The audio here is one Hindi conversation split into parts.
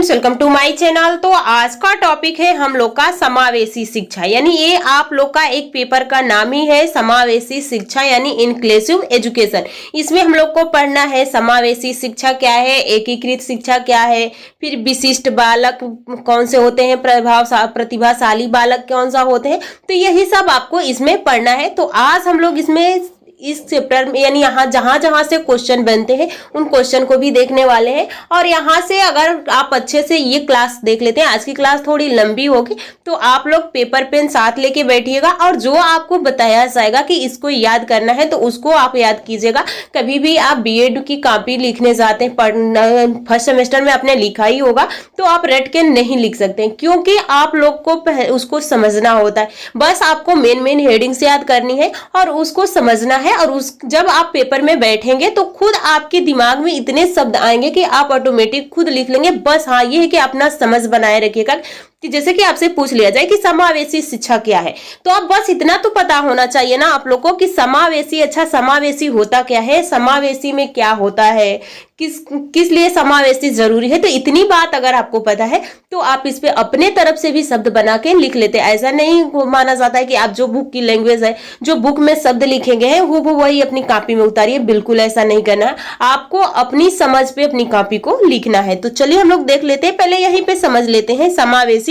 Friends, welcome to my channel. तो आज का टॉपिक है हम लोग का समावेशी शिक्षा, यानी ये आप लोग का एक पेपर का नाम ही है समावेशी शिक्षा यानी इंक्लूसिव एजुकेशन। इसमें हम लोग को पढ़ना है समावेशी शिक्षा क्या है, एकीकृत शिक्षा क्या है, फिर विशिष्ट बालक कौन से होते हैं, प्रतिभाशाली बालक कौन सा होते हैं, तो यही सब आपको इसमें पढ़ना है। तो आज हम लोग इसमें इस चैप्टर में यानी यहाँ जहां जहां से क्वेश्चन बनते हैं उन क्वेश्चन को भी देखने वाले हैं। और यहाँ से अगर आप अच्छे से ये क्लास देख लेते हैं, आज की क्लास थोड़ी लंबी होगी, तो आप लोग पेपर पेन साथ लेके बैठिएगा और जो आपको बताया जाएगा कि इसको याद करना है तो उसको आप याद कीजिएगा। कभी भी आप बीएड की कॉपी लिखने जाते हैं, फर्स्ट सेमेस्टर में आपने लिखा ही होगा, तो आप रट के नहीं लिख सकते क्योंकि आप लोग को उसको समझना होता है। बस आपको मेन मेन हेडिंग्स याद करनी है और उसको समझना है। और उस जब आप पेपर में बैठेंगे तो खुद आपके दिमाग में इतने शब्द आएंगे कि आप ऑटोमेटिक खुद लिख लेंगे। बस हाँ, ये है कि अपना समझ बनाए रखिएगा कि जैसे कि आपसे पूछ लिया जाए कि समावेशी शिक्षा क्या है, तो आप बस इतना तो पता होना चाहिए ना आप लोग को कि समावेशी, अच्छा समावेशी होता क्या है, समावेशी में क्या होता है, किस लिए समावेशी जरूरी है। तो इतनी बात अगर आपको पता है तो आप इस पे अपने तरफ से भी शब्द बना के लिख लेते हैं। ऐसा नहीं माना जाता है कि आप जो बुक की लैंग्वेज है, जो बुक में शब्द लिखेंगे हैं वो वही अपनी कॉपी में उतारिए। बिल्कुल ऐसा नहीं करना है, आपको अपनी समझ पे अपनी कॉपी को लिखना है। तो चलिए हम लोग देख लेते हैं, पहले यहीं पे समझ लेते हैं समावेशी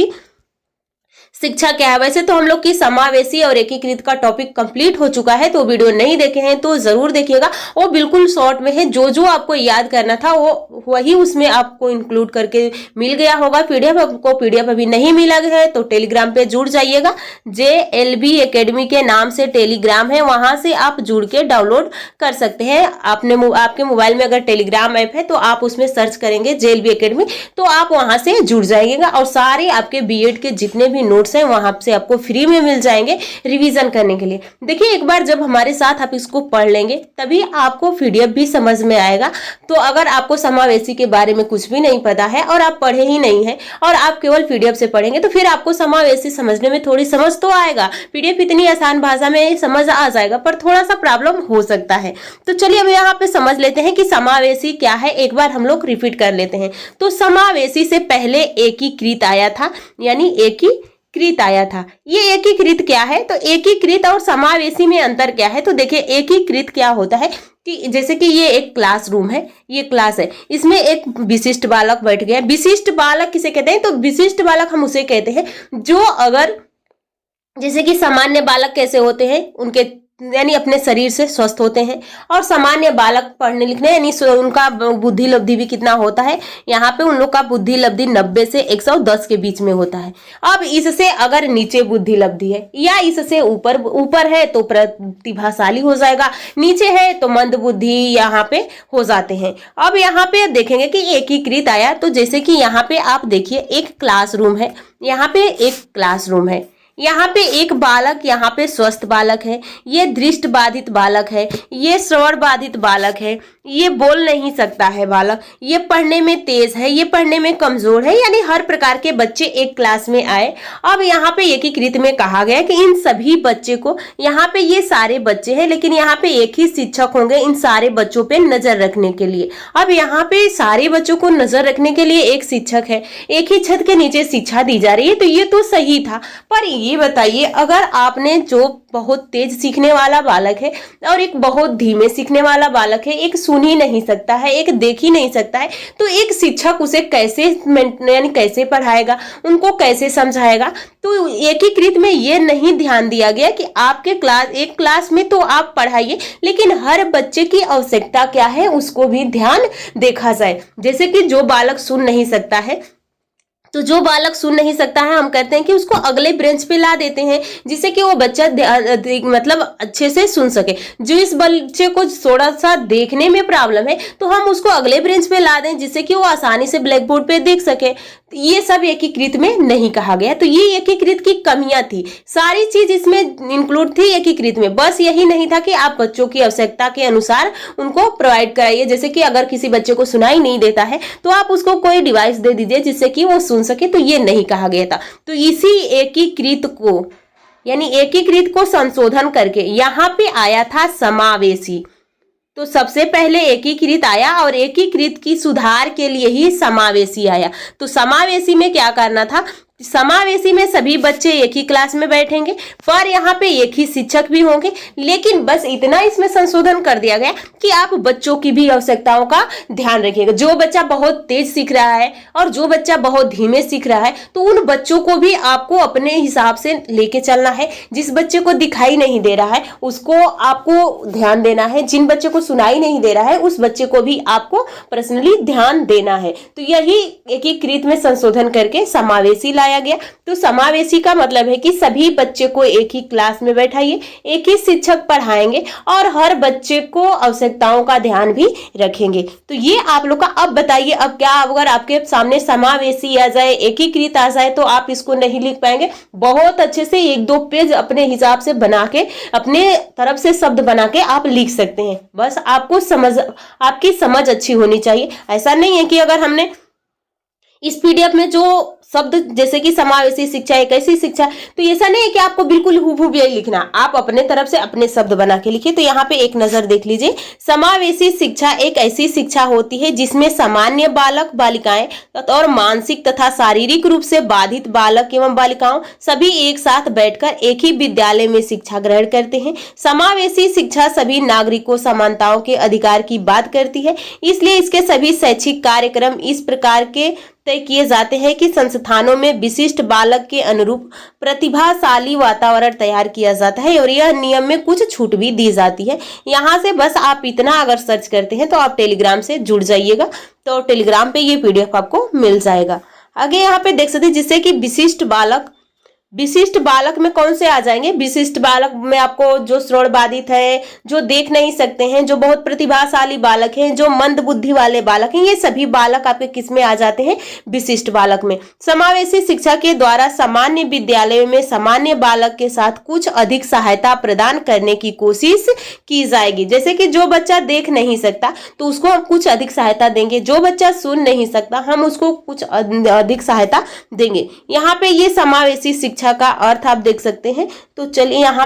शिक्षा क्या है। वैसे तो हम लोग की समावेशी और एकीकृत का टॉपिक कंप्लीट हो चुका है, तो वीडियो नहीं देखे हैं तो जरूर देखिएगा। वो बिल्कुल शॉर्ट में है, जो जो आपको याद करना था वो वही उसमें आपको इंक्लूड करके मिल गया होगा। पीडीएफ आपको पीडीएफ अभी नहीं मिला है तो टेलीग्राम पे जुड़ जाइएगा। JLB एकेडमी के नाम से टेलीग्राम है, वहां से आप जुड़ के डाउनलोड कर सकते हैं। आपके मोबाइल में अगर टेलीग्राम ऐप है तो आप उसमें सर्च करेंगे JLB एकेडमी, तो आप वहां से जुड़ जाइएगा और सारे आपके बीएड के जितने भी नोट्स हैं वहां से आपको फ्री में मिल जाएंगे रिवीजन करने के लिए। देखिए, एक बार जब हमारे साथ आप इसको पढ़ लेंगे तभी आपको पीडीएफ भी समझ में आएगा। तो अगर आपको समावेशी के बारे में कुछ भी नहीं पता है और आप पढ़े ही नहीं है और आप केवल पीडीएफ से पढ़ेंगे तो फिर आपको समावेशी समझने में थोड़ी समझ तो आएगा। पीडीएफ इतनी आसान भाषा में समझ आ जाएगा पर थोड़ा सा प्रॉब्लम हो सकता है। तो चलिए अब यहाँ पे समझ लेते हैं कि समावेशी क्या है। एक बार हम लोग रिपीट कर लेते हैं। तो समावेशी से पहले एकीकृत आया था, यानी एकीकृत आया था। ये एकीकृत क्या है, तो एकीकृत और समावेशी में अंतर क्या है। तो देखिए, एकीकृत क्या होता है कि जैसे कि ये एक क्लासरूम है, ये क्लास है, इसमें एक विशिष्ट बालक बैठ गया। विशिष्ट बालक किसे कहते हैं, तो विशिष्ट बालक हम उसे कहते हैं जो अगर जैसे कि सामान्य बालक कैसे होते हैं, उनके यानी अपने शरीर से स्वस्थ होते हैं, और सामान्य बालक पढ़ने लिखने यानी उनका बुद्धि लब्धि भी कितना होता है, यहाँ पे उन लोग का बुद्धि लब्धि 90 से 110 के बीच में होता है। अब इससे अगर नीचे बुद्धि लब्धि है या इससे ऊपर है तो प्रतिभाशाली हो जाएगा, नीचे है तो मंद बुद्धि यहाँ पे हो जाते हैं। अब यहाँ पे देखेंगे कि एकीकृत आया, तो जैसे कि यहाँ पे आप देखिए एक क्लासरूम है, यहाँ पे एक क्लासरूम है, यहाँ पे एक बालक, यहाँ पे स्वस्थ बालक है, ये दृष्टि बाधित बालक है, ये श्रवण बाधित बालक है, ये बोल नहीं सकता है बालक, ये पढ़ने में तेज है, ये पढ़ने में कमजोर है, यानी हर प्रकार के बच्चे एक क्लास में आए। अब यहाँ पे एकीकृत में कहा गया कि इन सभी बच्चे को, यहाँ पे ये सारे बच्चे हैं लेकिन यहाँ पे एक ही शिक्षक होंगे इन सारे बच्चों पे नजर रखने के लिए। अब यहाँ पे सारे बच्चों को नजर रखने के लिए एक शिक्षक है, एक ही छत के नीचे शिक्षा दी जा रही है, तो ये तो सही था। पर ये बताइए, अगर आपने जो बहुत तेज सीखने वाला बालक है और एक बहुत धीमे सीखने वाला बालक है, एक सुन ही नहीं सकता है, एक देख ही नहीं सकता है, तो एक शिक्षक उसे कैसे यानी कैसे पढ़ाएगा, उनको कैसे समझाएगा। तो एकीकृत में ये नहीं ध्यान दिया गया कि आपके एक क्लास में तो आप पढ़ाइए लेकिन हर बच्चे की आवश्यकता क्या है उसको भी ध्यान देखा जाए। जैसे कि जो बालक सुन नहीं सकता है, तो जो बालक सुन नहीं सकता है हम कहते हैं कि उसको अगले ब्रेंच पे ला देते हैं जिससे कि वो बच्चा मतलब अच्छे से सुन सके। जो इस बच्चे को थोड़ा सा देखने में प्रॉब्लम है तो हम उसको अगले ब्रेंच पे ला दें जिससे कि वो आसानी से ब्लैक बोर्ड पे देख सके। ये सब एकीकृत में नहीं कहा गया, तो ये एकीकृत की कमियां थी। सारी चीज इसमें इंक्लूड थी एकीकृत में, बस यही नहीं था कि आप बच्चों की आवश्यकता के अनुसार उनको प्रोवाइड कराइए। जैसे कि अगर किसी बच्चे को सुनाई नहीं देता है तो आप उसको कोई डिवाइस दे दीजिए जिससे कि वो सुन सके, तो ये नहीं कहा गया था। तो इसी एकीकृत को यानी एकीकृत को संशोधन करके यहाँ पे आया था समावेशी। तो सबसे पहले एकीकृत आया और एकीकृत की सुधार के लिए ही समावेशी आया। तो समावेशी में क्या करना था, समावेशी में सभी बच्चे एक ही क्लास में बैठेंगे, पर यहाँ पे एक ही शिक्षक भी होंगे, लेकिन बस इतना इसमें संशोधन कर दिया गया कि आप बच्चों की भी आवश्यकताओं का ध्यान रखिएगा। जो बच्चा बहुत तेज सीख रहा है और जो बच्चा बहुत धीमे सीख रहा है, तो उन बच्चों को भी आपको अपने हिसाब से लेके चलना है। जिस बच्चे को दिखाई नहीं दे रहा है उसको आपको ध्यान देना है, जिन बच्चे को सुनाई नहीं दे रहा है उस बच्चे को भी आपको पर्सनली ध्यान देना है। तो यही एकीकृत में संशोधन करके समावेशी लाया गया। तो समावेशी का मतलब है कि सभी बच्चे को एक ही क्लास में बैठाइए, एक ही शिक्षक पढ़ाएंगे और हर बच्चे को आवश्यकताओं का ध्यान भी रखेंगे। तो ये आप लोग का। अब बताइए, अब क्या अगर आपके सामने समावेशी आ जाए, एकीकृत आ जाए, तो आप इसको नहीं लिख पाएंगे। बहुत अच्छे से 1-2 पेज अपने हिसाब से बना के, अपने तरफ से शब्द बना के आप लिख सकते हैं। बस आपको आपकी समझ अच्छी होनी चाहिए। ऐसा नहीं है कि अगर हमने इस पीडीएफ में जो शब्द जैसे कि समावेशी शिक्षा, एक ऐसी शिक्षा, तो ऐसा नहीं है कि आपको बिल्कुल हूबहू यही लिखना, आप अपने तरफ से अपने शब्द बना के लिखिए। तो यहाँ पे एक नजर देख लीजिए। समावेशी शिक्षा एक ऐसी शिक्षा होती है जिसमें सामान्य बालक बालिकाएं और मानसिक तथा शारीरिक रूप से बाधित बालक एवं बालिकाओं सभी एक साथ बैठकर एक ही विद्यालय में शिक्षा ग्रहण करते हैं। समावेशी शिक्षा सभी नागरिकों समानताओं के अधिकार की बात करती है, इसलिए इसके सभी शैक्षिक कार्यक्रम इस प्रकार के तय किए जाते हैं कि संस्थानों में विशिष्ट बालक के अनुरूप प्रतिभाशाली वातावरण तैयार किया जाता है और यह नियम में कुछ छूट भी दी जाती है। यहाँ से बस आप इतना अगर सर्च करते हैं तो आप टेलीग्राम से जुड़ जाइएगा, तो टेलीग्राम पे ये पीडीएफ आपको मिल जाएगा। आगे यहाँ पे देख सकते हैं जिससे कि विशिष्ट बालक में कौन से आ जाएंगे। विशिष्ट बालक में आपको जो श्रवण बाधित है, जो देख नहीं सकते हैं, जो बहुत प्रतिभाशाली बालक हैं, जो मंद बुद्धि वाले बालक हैं, ये सभी बालक आपके किस में आ जाते हैं, विशिष्ट बालक में। समावेशी शिक्षा के द्वारा सामान्य विद्यालयों में सामान्य बालक के साथ कुछ अधिक सहायता प्रदान करने की कोशिश की जाएगी। जैसे कि जो बच्चा देख नहीं सकता तो उसको हम कुछ अधिक सहायता देंगे, जो बच्चा सुन नहीं सकता हम उसको कुछ अधिक सहायता देंगे। यहाँ पे ये समावेशी शिक्षा का अर्थ आप देख सकते हैं। तो चलिए यहाँ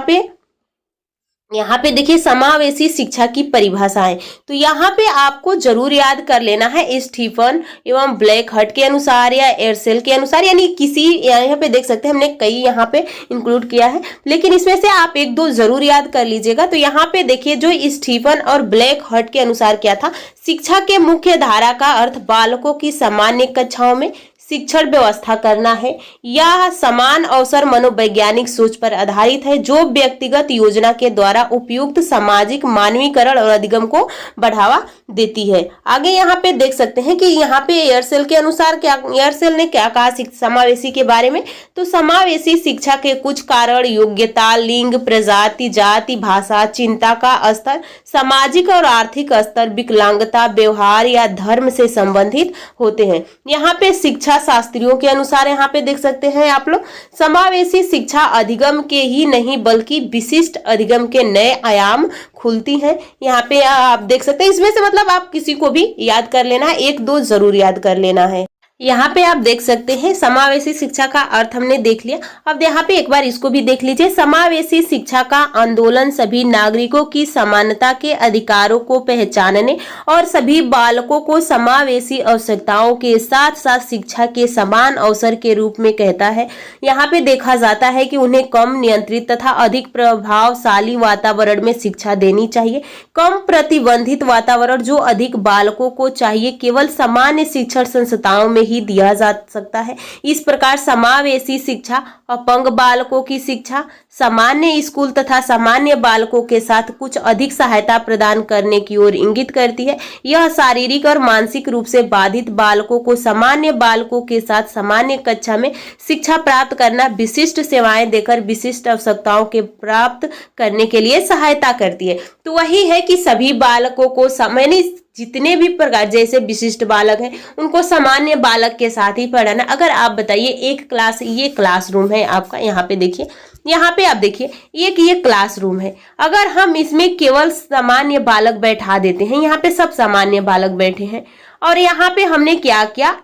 पे देखिए समावेशी शिक्षा की परिभाषाएं। तो यहाँ पे आपको जरूर याद कर लेना है स्टीफन एवं ब्लैक हट के अनुसार या एयरसेल के अनुसार, यानी किसी, यहाँ पे देख सकते हैं हमने कई यहाँ पे इंक्लूड किया है, लेकिन इसमें से आप 1-2 जरूर याद कर लीजिएगा। तो यहाँ पे देखिए जो स्टीफन और ब्लैक हट के अनुसार क्या था, शिक्षा के मुख्य धारा का अर्थ बालकों की सामान्य कक्षाओं में शिक्षण व्यवस्था करना है। यह समान अवसर मनोवैज्ञानिक सोच पर आधारित है जो व्यक्तिगत योजना के द्वारा उपयुक्त सामाजिक मानवीकरण और अधिगम को बढ़ावा देती है। आगे यहाँ पे देख सकते हैं कि यहाँ पे एयरसेल के अनुसार एयरसेल ने क्या कहा समावेशी के बारे में। तो समावेशी शिक्षा के कुछ कारण योग्यता, लिंग, प्रजाति, जाति, भाषा, चिंता का स्तर, सामाजिक और आर्थिक स्तर, विकलांगता, व्यवहार या धर्म से संबंधित होते हैं। यहाँ पे शिक्षा शास्त्रियों के अनुसार यहाँ पे देख सकते हैं आप लोग, समावेशी शिक्षा अधिगम के ही नहीं बल्कि विशिष्ट अधिगम के नए आयाम खुलती हैं। यहाँ पे आप देख सकते हैं, इसमें से मतलब आप किसी को भी याद कर लेना है, 1-2 जरूर याद कर लेना है। यहाँ पे आप देख सकते हैं समावेशी शिक्षा का अर्थ हमने देख लिया। अब यहाँ पे एक बार इसको भी देख लीजिए। समावेशी शिक्षा का आंदोलन सभी नागरिकों की समानता के अधिकारों को पहचानने और सभी बालकों को समावेशी आवश्यकताओं के साथ साथ शिक्षा के समान अवसर के रूप में कहता है। यहाँ पे देखा जाता है कि उन्हें कम नियंत्रित तथा अधिक प्रभावशाली वातावरण में शिक्षा देनी चाहिए। कम प्रतिबंधित वातावरण जो अधिक बालकों को चाहिए केवल सामान्य शिक्षण संस्थाओं में ही दिया जा सकता है। इस प्रकार समावेशी शिक्षा अपंग बालकों की शिक्षा, सामान्य स्कूल तथा सामान्य बालकों के साथ कुछ अधिक सहायता प्रदान करने की ओर इंगित करती है। यह शारीरिक और मानसिक रूप से बाधित बालकों को सामान्य बालकों के साथ सामान्य कक्षा में शिक्षा प्राप्त करना, विशिष्ट सेवाएं देकर विशिष्ट आवश्यकताओं के प्राप्त करने के लिए सहायता करती है। तो वही है कि सभी बालकों को जितने भी प्रकार जैसे विशिष्ट बालक हैं उनको सामान्य बालक के साथ ही पढ़ाना। अगर आप बताइए एक क्लास, ये क्लासरूम है आपका, यहाँ पे देखिए, यहाँ पे आप देखिए एक ये क्लासरूम है। अगर हम इसमें केवल सामान्य बालक बैठा देते हैं, यहाँ पे सब सामान्य बालक बैठे हैं और यहाँ पे हमने क्या किया,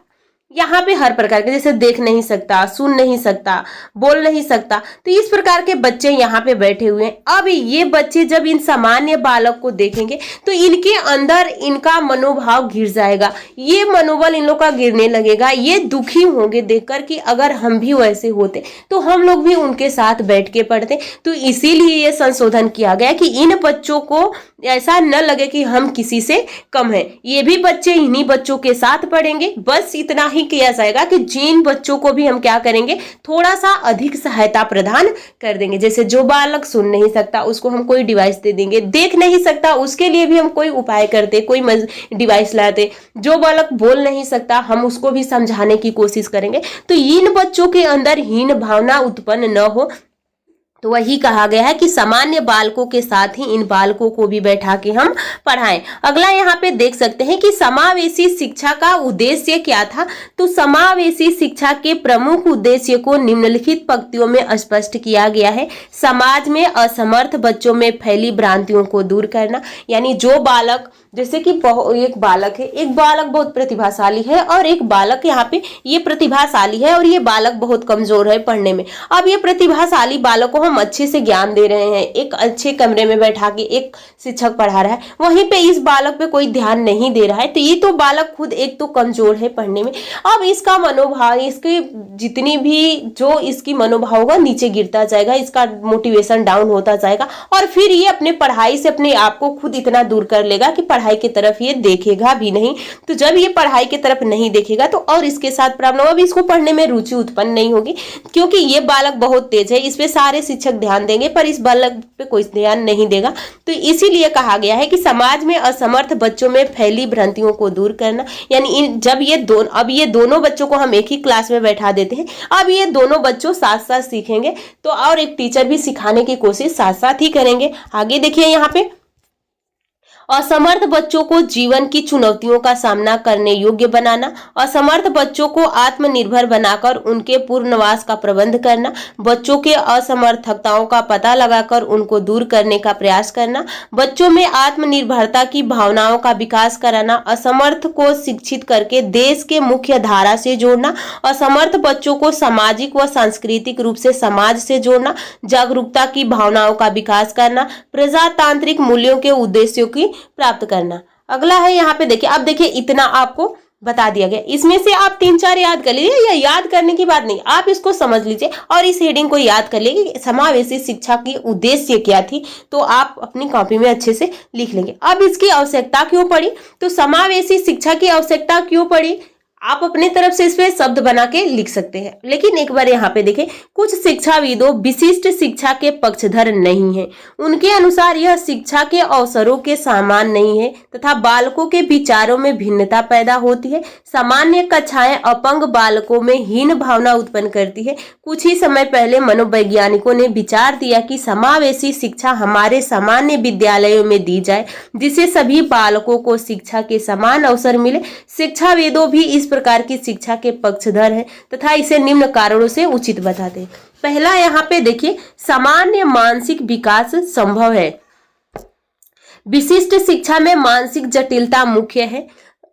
यहाँ पे हर प्रकार के, जैसे देख नहीं सकता, सुन नहीं सकता, बोल नहीं सकता, तो इस प्रकार के बच्चे यहाँ पे बैठे हुए हैं। अब ये बच्चे जब इन सामान्य बालक को देखेंगे तो इनके अंदर इनका मनोभाव गिर जाएगा, ये मनोबल इन लोग का गिरने लगेगा, ये दुखी होंगे देखकर कि अगर हम भी वैसे होते तो हम लोग भी उनके साथ बैठ के पढ़ते। तो इसीलिए ये संशोधन किया गया कि इन बच्चों को ऐसा न लगे कि हम किसी से कम हैं, ये भी बच्चे इन्हीं बच्चों के साथ पढ़ेंगे। बस इतना ही किया जाएगा कि जिन बच्चों को भी हम क्या करेंगे, थोड़ा सा अधिक सहायता प्रदान कर देंगे। जैसे जो बालक सुन नहीं सकता उसको हम कोई डिवाइस दे देंगे, देख नहीं सकता उसके लिए भी हम कोई उपाय करते, कोई डिवाइस लाते, जो बालक बोल नहीं सकता हम उसको भी समझाने की कोशिश करेंगे। तो इन बच्चों के अंदर हीन भावना उत्पन्न न हो, तो वही कहा गया है कि सामान्य बालकों के साथ ही इन बालकों को भी बैठा के हम पढ़ाएं। अगला यहाँ पे देख सकते हैं कि समावेशी शिक्षा का उद्देश्य क्या था। तो समावेशी शिक्षा के प्रमुख उद्देश्य को निम्नलिखित पंक्तियों में स्पष्ट किया गया है। समाज में असमर्थ बच्चों में फैली भ्रांतियों को दूर करना, यानी जो बालक, जैसे कि एक बालक है, एक बालक बहुत प्रतिभाशाली है और एक बालक यहाँ पे ये प्रतिभाशाली है और ये बालक बहुत कमजोर है पढ़ने में। अब ये प्रतिभाशाली बालक को हम अच्छे से ज्ञान दे रहे हैं, एक अच्छे कमरे में बैठा के एक शिक्षक पढ़ा रहा है, वहीं पे इस बालक पे कोई ध्यान नहीं दे रहा है, तो ये तो बालक खुद एक तो कमजोर है पढ़ने में। अब इसका मनोभाव, इसकी जितनी भी जो इसकी मनोभाव होगा नीचे गिरता जाएगा, इसका मोटिवेशन डाउन होता जाएगा और फिर ये अपने पढ़ाई से अपने आप को खुद इतना दूर कर लेगा कि पढ़ाई की तरफ ये देखेगा भी नहीं। तो जब ये पढ़ाई की तरफ नहीं देखेगा तो और इसके साथ प्रॉब्लम, अब इसको पढ़ने में रुचि उत्पन्न नहीं होगी, क्योंकि ये बालक बहुत तेज है, इस पे सारे शिक्षक ध्यान देंगे पर इस बालक पे कोई ध्यान नहीं देगा। तो इसीलिए कहा गया है कि समाज में असमर्थ बच्चों में फैली भ्रांतियों को दूर करना, यानी जब ये दोनों बच्चों को हम एक ही क्लास में बैठा देते हैं, अब ये दोनों बच्चों साथ साथ सीखेंगे तो और एक टीचर भी सिखाने की कोशिश साथ साथ ही करेंगे। आगे देखिए यहाँ पे, असमर्थ बच्चों को जीवन की चुनौतियों का सामना करने योग्य बनाना, असमर्थ बच्चों को आत्मनिर्भर बनाकर उनके पूर्णवास का प्रबंध करना, बच्चों के असमर्थताओं का पता लगाकर उनको दूर करने का प्रयास करना, बच्चों में आत्मनिर्भरता की भावनाओं का विकास कराना, असमर्थ को शिक्षित करके देश के मुख्य धारा से जोड़ना, असमर्थ बच्चों को सामाजिक व सांस्कृतिक रूप से समाज से जोड़ना, जागरूकता की भावनाओं का विकास करना, प्रजातांत्रिक मूल्यों के उद्देश्यों की प्राप्त करना। अगला है यहाँ पे देखिए, अब देखिए इतना आपको बता दिया गया, इसमें से आप 3-4 याद कर लीजिए, या याद करने की बात नहीं, आप इसको समझ लीजिए और इस हेडिंग को याद कर लीजिए कि समावेशी शिक्षा की उद्देश्य क्या थी, तो आप अपनी कॉपी में अच्छे से लिख लेंगे। अब इसकी आवश्यकता क्यों पड़ी, तो समावेशी शिक्षा की आवश्यकता क्यों पड़ी, आप अपने तरफ से इसमें शब्द बना के लिख सकते हैं। लेकिन एक बार यहाँ पे देखें, कुछ शिक्षाविदों विशिष्ट शिक्षा के पक्षधर नहीं हैं। उनके अनुसार यह शिक्षा के अवसरों के समान नहीं है तथा बालकों के विचारों में भिन्नता पैदा होती है। सामान्य कक्षाएं अपंग बालकों में हीन भावना उत्पन्न करती है। कुछ ही समय पहले मनोवैज्ञानिकों ने विचार दिया कि समावेशी शिक्षा हमारे सामान्य विद्यालयों में दी जाए, जिससे सभी बालकों को शिक्षा के समान अवसर मिले। शिक्षाविदों भी इस प्रकार की शिक्षा के पक्षधर हैं तथा इसे निम्न कारणों से उचित बताते हैं। पहला यहाँ पे देखिए, सामान्य मानसिक विकास संभव है। विशिष्ट शिक्षा में मानसिक जटिलता मुख्य है।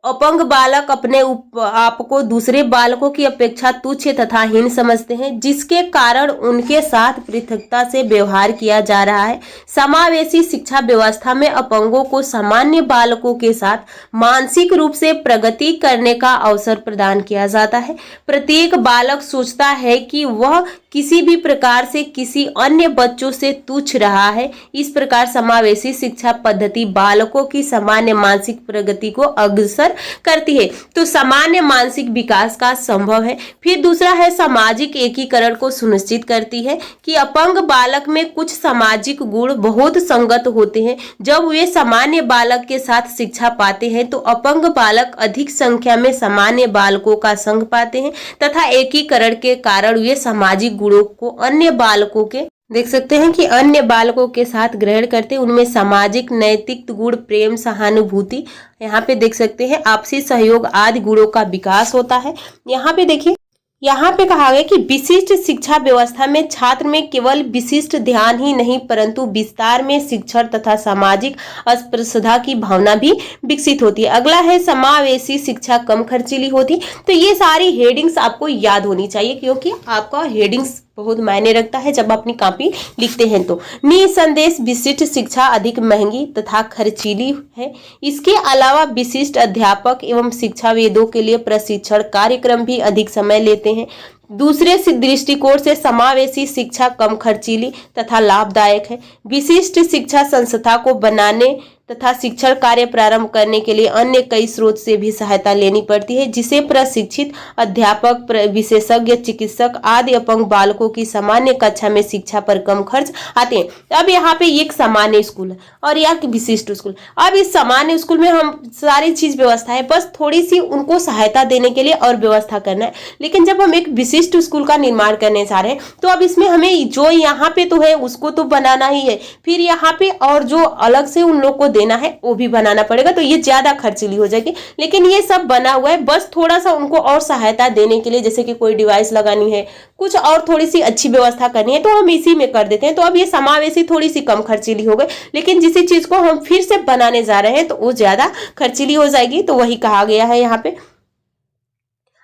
अपंग बालक अपने आप को दूसरे बालकों की अपेक्षा तुच्छ तथा हीन समझते हैं, जिसके कारण उनके साथ पृथकता से व्यवहार किया जा रहा है। समावेशी शिक्षा व्यवस्था में अपंगों को सामान्य बालकों के साथ मानसिक रूप से प्रगति करने का अवसर प्रदान किया जाता है। प्रत्येक बालक सोचता है कि वह किसी भी प्रकार से किसी अन्य बच्चों से तुच्छ रहा है। इस प्रकार समावेशी शिक्षा पद्धति बालकों की सामान्य मानसिक प्रगति को अग्रसर करती है। तो सामान्य मानसिक विकास का संभव है। फिर दूसरा है, सामाजिक एकीकरण को सुनिश्चित करती है कि अपंग बालक में कुछ सामाजिक गुण बहुत संगत होते हैं। जब वे सामान्य बालक के साथ शिक्षा पाते हैं तो अपंग बालक अधिक संख्या में सामान्य बालकों का संग पाते हैं तथा एकीकरण के कारण वे सामाजिक गुणों को अन्य बालकों के देख सकते हैं कि अन्य बालकों के साथ ग्रहण करते, उनमें सामाजिक नैतिक गुण, प्रेम, सहानुभूति, यहाँ पे देख सकते हैं आपसी सहयोग आदि गुणों का विकास होता है। यहाँ पे देखिए यहाँ पे कहा गया कि विशिष्ट शिक्षा व्यवस्था में छात्र में केवल विशिष्ट ध्यान ही नहीं परंतु विस्तार में शिक्षण तथा सामाजिक स्पर्शदा की भावना भी विकसित होती है। अगला है समावेशी शिक्षा कम खर्चीली होती। तो ये सारी हेडिंग्स आपको याद होनी चाहिए क्योंकि आपका हेडिंग्स बहुत मायने रखता है जब अपनी कॉपी लिखते हैं। तो निसंदेह विशिष्ट शिक्षा अधिक महंगी तथा खर्चीली है। इसके अलावा विशिष्ट अध्यापक एवं शिक्षाविदों के लिए प्रशिक्षण कार्यक्रम भी अधिक समय लेते हैं। दूसरे दृष्टिकोण से समावेशी शिक्षा कम खर्चीली तथा लाभदायक है। विशिष्ट शिक्षा संस्था को बनाने तथा शिक्षण कार्य प्रारंभ करने के लिए अन्य कई स्रोत से भी सहायता लेनी पड़ती है, जिसे प्रशिक्षित अध्यापक, विशेषज्ञ चिकित्सक आदि अपंग बालकों की सामान्य कक्षा में शिक्षा पर कम खर्च आते हैं। अब यहाँ पे एक सामान्य स्कूल है और या विशिष्ट स्कूल। अब इस सामान्य स्कूल में हम सारी चीज व्यवस्था है, बस थोड़ी सी उनको सहायता देने के लिए और व्यवस्था करना है। लेकिन जब हम एक विशिष्ट स्कूल का निर्माण करने जा रहे हैं तो अब इसमें हमें जो यहाँ पे तो है उसको तो बनाना ही है, फिर यहाँ पे और जो अलग से उन लोग को देना है वो भी बनाना पड़ेगा, तो ये ज्यादा खर्चीली हो जाएगी। लेकिन ये सब बना हुआ है, बस थोड़ा सा उनको और सहायता देने के लिए, जैसे कि कोई डिवाइस लगानी है, कुछ और थोड़ी सी अच्छी व्यवस्था करनी है तो हम इसी में कर देते हैं। तो अब ये समावेशी थोड़ी सी कम खर्चीली हो गई, लेकिन जिस चीज को हम फिर से बनाने जा रहे हैं तो वो ज्यादा खर्चीली हो जाएगी। तो वही कहा गया है यहाँ पे।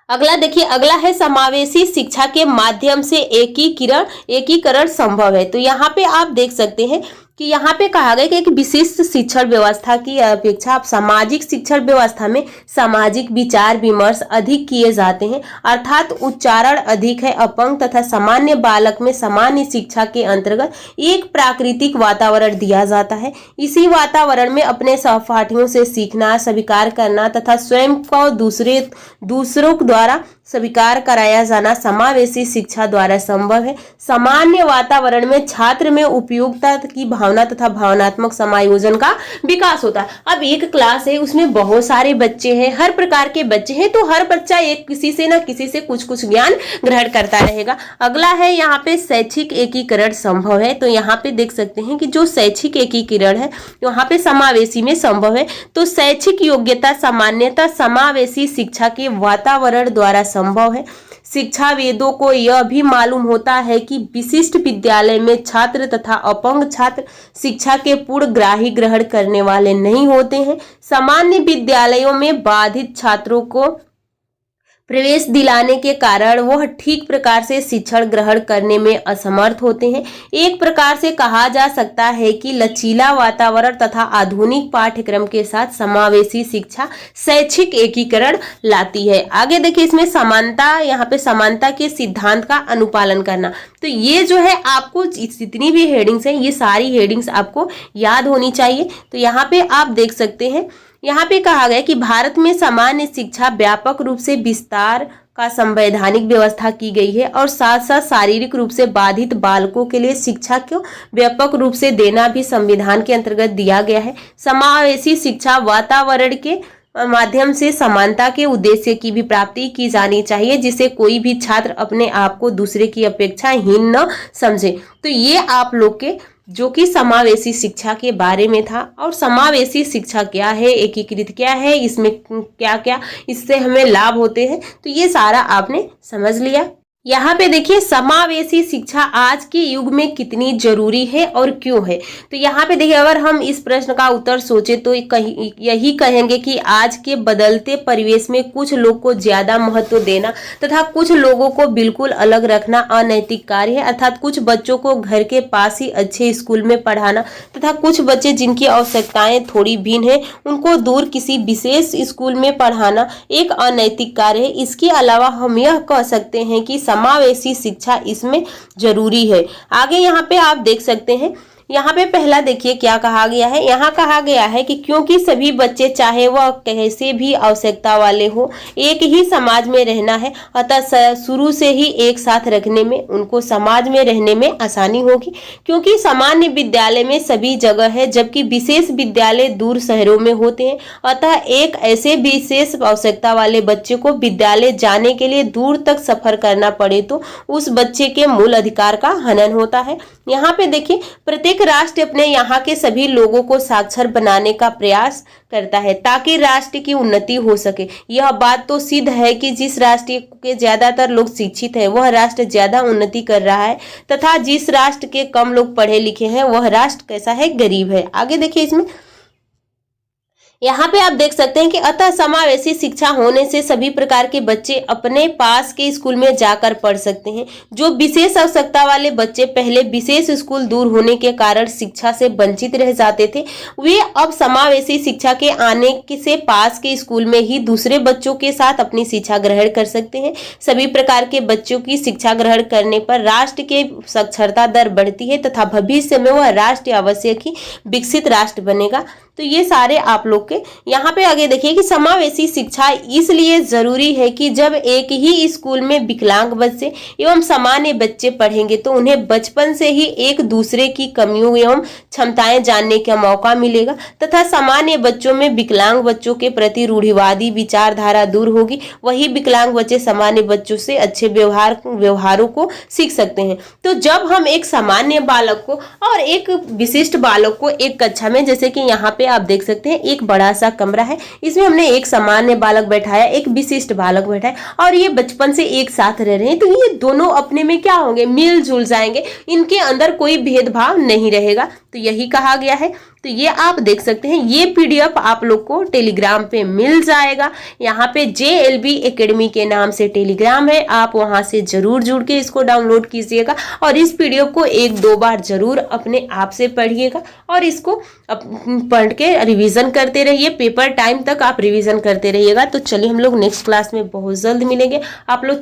अगला देखिए, अगला है समावेशी शिक्षा के माध्यम से एकीकरण संभव है। तो यहाँ पे आप देख सकते हैं कि यहाँ पे कहा गया कि एक विशिष्ट शिक्षण व्यवस्था की अपेक्षा आप सामाजिक शिक्षण व्यवस्था में सामाजिक विचार विमर्श अधिक किए जाते हैं, अर्थात उच्चारण अधिक है। अपंग तथा सामान्य बालक में सामान्य शिक्षा के अंतर्गत एक प्राकृतिक वातावरण दिया जाता है। इसी वातावरण में अपने सहपाठियों से सीखना, स्वीकार करना तथा स्वयं को दूसरों द्वारा स्वीकार कराया जाना समावेशी शिक्षा द्वारा संभव है। सामान्य वातावरण में छात्र में उपयोगिता की भावना तथा भावनात्मक समायोजन का विकास होता है। अब एक क्लास है, उसमें बहुत सारे बच्चे हैं, हर प्रकार के बच्चे हैं, तो हर बच्चा एक किसी से ना किसी से कुछ ज्ञान ग्रहण करता रहेगा। अगला है यहाँ पे शैक्षिक एकीकरण संभव है। तो यहाँ पे देख सकते हैं कि जो शैक्षिक एकीकरण है यहाँ पे समावेशी में संभव है। तो शैक्षिक योग्यता सामान्यतः समावेशी शिक्षा के वातावरण द्वारा संभव है। शिक्षाविदों को यह भी मालूम होता है कि विशिष्ट विद्यालय में छात्र तथा अपंग छात्र शिक्षा के पूर्णग्राही ग्रहण करने वाले नहीं होते हैं। सामान्य विद्यालयों में बाधित छात्रों को प्रवेश दिलाने के कारण वह ठीक प्रकार से शिक्षण ग्रहण करने में असमर्थ होते हैं। एक प्रकार से कहा जा सकता है कि लचीला वातावरण तथा आधुनिक पाठ्यक्रम के साथ समावेशी शिक्षा शैक्षिक एकीकरण लाती है। आगे देखिए, इसमें समानता, यहाँ पे समानता के सिद्धांत का अनुपालन करना। तो ये जो है आपको जितनी भी हेडिंग्स हैं ये सारी हेडिंग्स आपको याद होनी चाहिए। तो यहाँ पे आप देख सकते हैं, यहाँ पे कहा गया कि भारत में सामान्य शिक्षा व्यापक रूप से विस्तार का संवैधानिक व्यवस्था की गई है और साथ साथ शारीरिक रूप से बाधित बालकों के लिए शिक्षा को व्यापक रूप से देना भी संविधान के अंतर्गत दिया गया है। समावेशी शिक्षा वातावरण के माध्यम से समानता के उद्देश्य की भी प्राप्ति की जानी चाहिए, जिससे कोई भी छात्र अपने आप को दूसरे की अपेक्षा हीन न समझे। तो ये आप लोग के जो कि समावेशी शिक्षा के बारे में था। और समावेशी शिक्षा क्या है, एकीकृत क्या है, इसमें क्या क्या इससे हमें लाभ होते हैं, तो ये सारा आपने समझ लिया। यहाँ पे देखिए, समावेशी शिक्षा आज के युग में कितनी जरूरी है और क्यों है। तो यहाँ पे देखिए, अगर हम इस प्रश्न का उत्तर सोचे तो यही कहेंगे कि आज के बदलते परिवेश में कुछ लोग को ज्यादा महत्व देना तथा कुछ लोगों को बिल्कुल अलग रखना अनैतिक कार्य है। अर्थात कुछ बच्चों को घर के पास ही अच्छे स्कूल में पढ़ाना तथा कुछ बच्चे जिनकी आवश्यकताएं थोड़ी भिन्न है उनको दूर किसी विशेष स्कूल में पढ़ाना एक अनैतिक कार्य है। इसके अलावा हम यह कह सकते हैं कि समावेशी शिक्षा इसमें जरूरी है। आगे यहाँ पे आप देख सकते हैं, यहाँ पे पहला देखिए क्या कहा गया है। यहाँ कहा गया है कि क्योंकि सभी बच्चे चाहे वह कैसे भी आवश्यकता वाले हो एक ही समाज में रहना है, अतः शुरू से ही एक साथ रखने में उनको समाज में रहने में आसानी होगी। क्योंकि सामान्य विद्यालय में सभी जगह है जबकि विशेष विद्यालय दूर शहरों में होते हैं, अतः एक ऐसे विशेष आवश्यकता वाले बच्चे को विद्यालय जाने के लिए दूर तक सफर करना पड़े तो उस बच्चे के मूल अधिकार का हनन होता है। यहाँ पे देखिए, प्रत्येक एक राष्ट्र अपने यहाँ के सभी लोगों को साक्षर बनाने का प्रयास करता है ताकि राष्ट्र की उन्नति हो सके। यह बात तो सिद्ध है कि जिस राष्ट्र के ज्यादातर लोग शिक्षित हैं वह राष्ट्र ज्यादा उन्नति कर रहा है, तथा जिस राष्ट्र के कम लोग पढ़े लिखे हैं वह राष्ट्र कैसा है, गरीब है। आगे देखिए इसमें यहाँ पे आप देख सकते हैं कि अतः समावेशी शिक्षा होने से सभी प्रकार के बच्चे अपने पास के स्कूल में जाकर पढ़ सकते हैं। जो विशेष आवश्यकता वाले बच्चे पहले विशेष स्कूल दूर होने के कारण शिक्षा से वंचित रह जाते थे, वे अब समावेशी शिक्षा के आने से पास के स्कूल में ही दूसरे बच्चों के साथ अपनी शिक्षा ग्रहण कर सकते हैं। सभी प्रकार के बच्चों की शिक्षा ग्रहण करने पर राष्ट्र के साक्षरता दर बढ़ती है तथा भविष्य में वह राष्ट्र आवश्यक ही विकसित राष्ट्र बनेगा। तो ये सारे आप लोग के यहाँ पे आगे देखिए कि समावेशी शिक्षा इसलिए जरूरी है कि जब एक ही स्कूल में विकलांग बच्चे एवं सामान्य बच्चे पढ़ेंगे तो उन्हें बचपन से ही एक दूसरे की कमियों एवं क्षमताएं जानने का मौका मिलेगा तथा सामान्य बच्चों में विकलांग बच्चों के प्रति रूढ़िवादी विचारधारा दूर होगी। वही विकलांग बच्चे सामान्य बच्चों से अच्छे व्यवहारों को सीख सकते हैं। तो जब हम एक सामान्य बालक को और एक विशिष्ट बालक को एक कक्षा में, जैसे कि यहाँ पे आप देख सकते हैं एक बड़ा सा कमरा है, इसमें हमने एक सामान्य बालक बैठाया, एक विशिष्ट बालक बैठाया और ये बचपन से एक साथ रह रहे हैं, तो ये दोनों अपने में क्या होंगे, मिलजुल जाएंगे, इनके अंदर कोई भेदभाव नहीं रहेगा। तो यही कहा गया है। तो ये आप देख सकते हैं, ये पीडीएफ आप लोग को टेलीग्राम पे मिल जाएगा। यहाँ पे JLB एकेडमी के नाम से टेलीग्राम है, आप वहां से जरूर जुड़ के इसको डाउनलोड कीजिएगा और इस पीडीएफ को 1-2 बार जरूर अपने आप से पढ़िएगा और इसको पढ़ के रिवीजन करते रहिए। पेपर टाइम तक आप रिवीजन करते रहिएगा। तो चलिए हम लोग नेक्स्ट क्लास में बहुत जल्द मिलेंगे। आप लोग